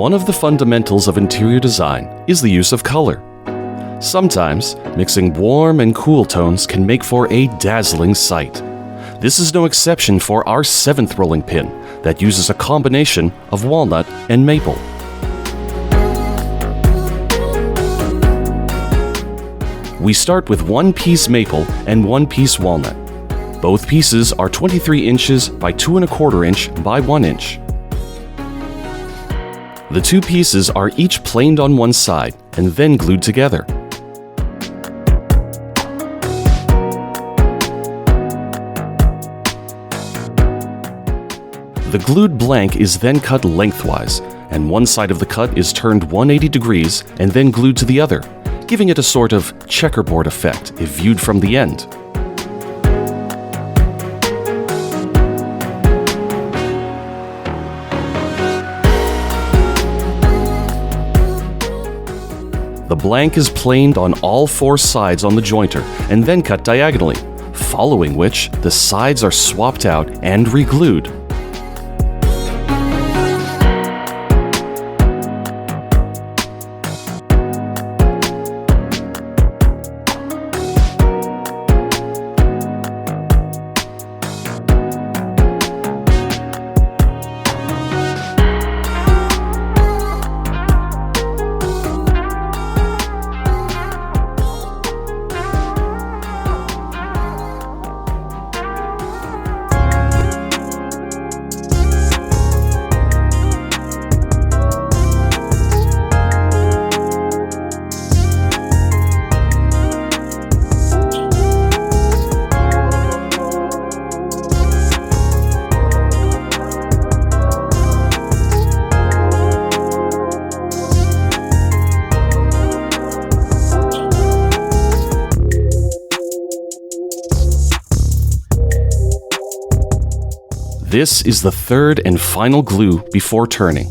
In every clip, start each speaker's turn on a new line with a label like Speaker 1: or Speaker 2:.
Speaker 1: One of the fundamentals of interior design is the use of color. Sometimes, mixing warm and cool tones can make for a dazzling sight. This is no exception for our 7th rolling pin that uses a combination of walnut and maple. We start with 1 piece maple and 1 piece walnut. Both pieces are 23 inches by 2¼ inch by 1 inch. The 2 pieces are each planed on one side and then glued together. The glued blank is then cut lengthwise, and one side of the cut is turned 180 degrees and then glued to the other, giving it a sort of checkerboard effect if viewed from the end. The blank is planed on all 4 sides on the jointer and then cut diagonally, following which the sides are swapped out and re-glued. This is the 3rd and final glue before turning.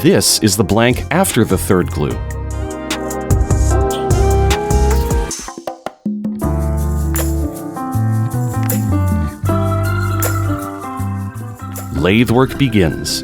Speaker 1: This is the blank after the 3rd glue. Lathe work begins.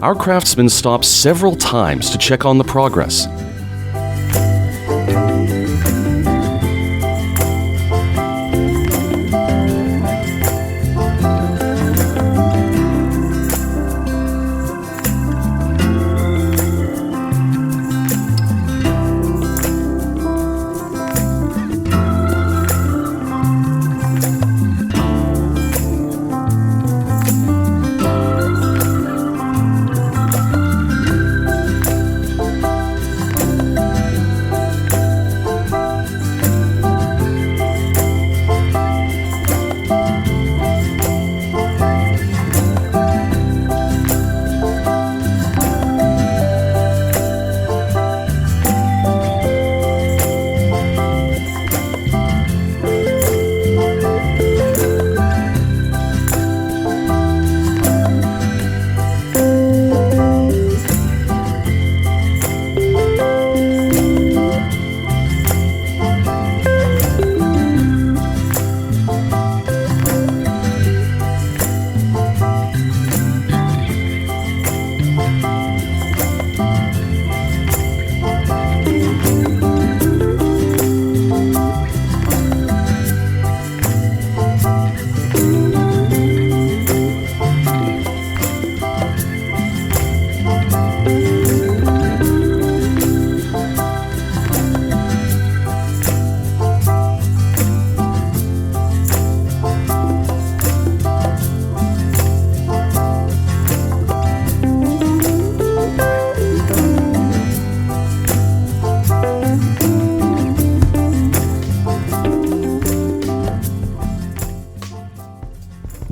Speaker 1: Our craftsman stops several times to check on the progress.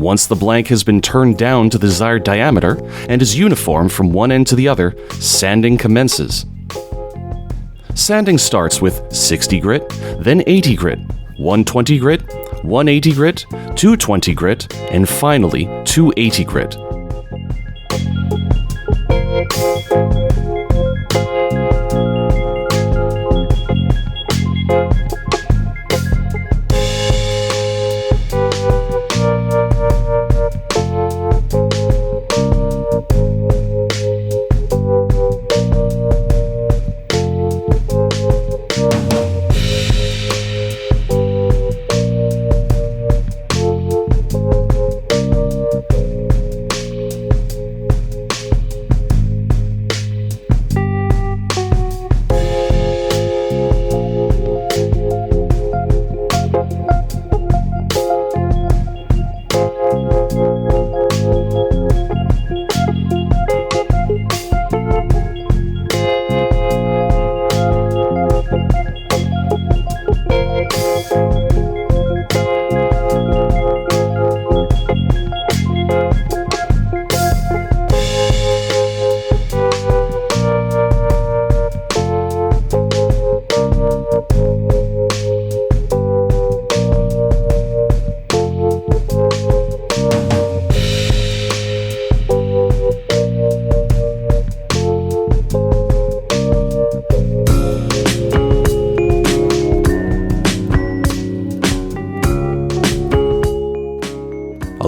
Speaker 1: Once the blank has been turned down to the desired diameter and is uniform from one end to the other, sanding commences. Sanding starts with 60 grit, then 80 grit, 120 grit, 180 grit, 220 grit, and finally 280 grit.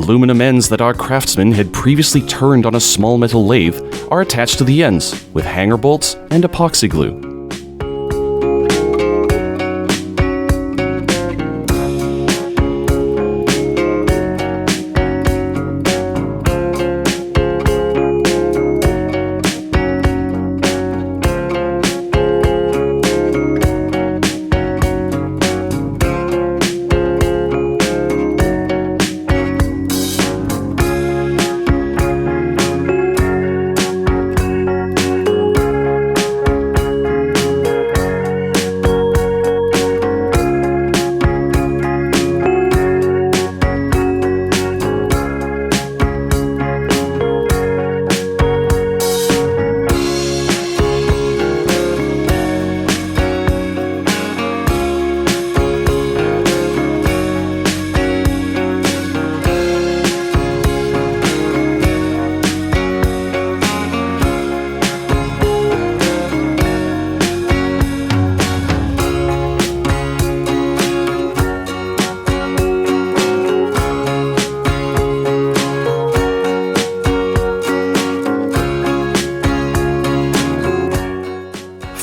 Speaker 1: Aluminum ends that our craftsman had previously turned on a small metal lathe are attached to the ends with hanger bolts and epoxy glue.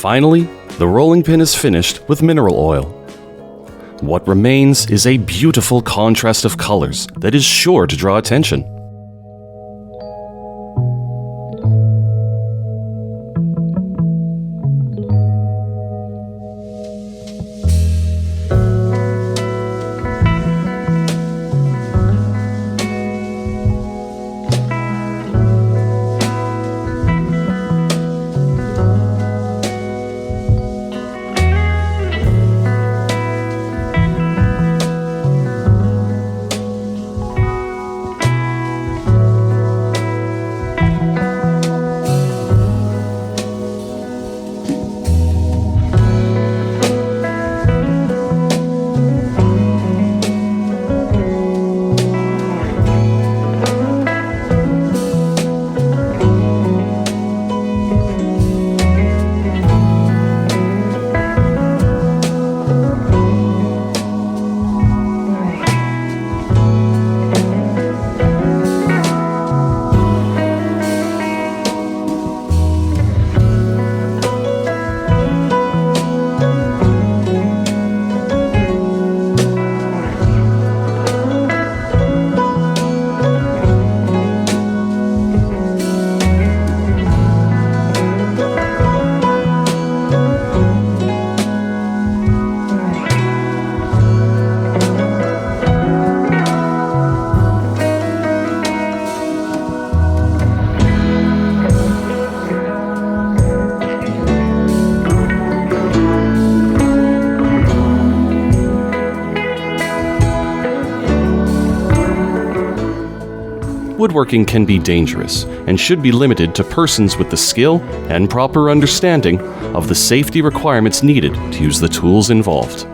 Speaker 1: Finally, the rolling pin is finished with mineral oil. What remains is a beautiful contrast of colors that is sure to draw attention. Woodworking can be dangerous and should be limited to persons with the skill and proper understanding of the safety requirements needed to use the tools involved.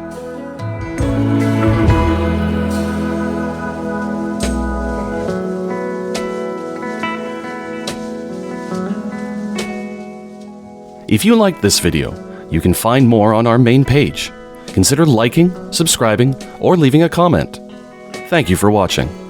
Speaker 1: If you liked this video, you can find more on our main page. Consider liking, subscribing, or leaving a comment. Thank you for watching.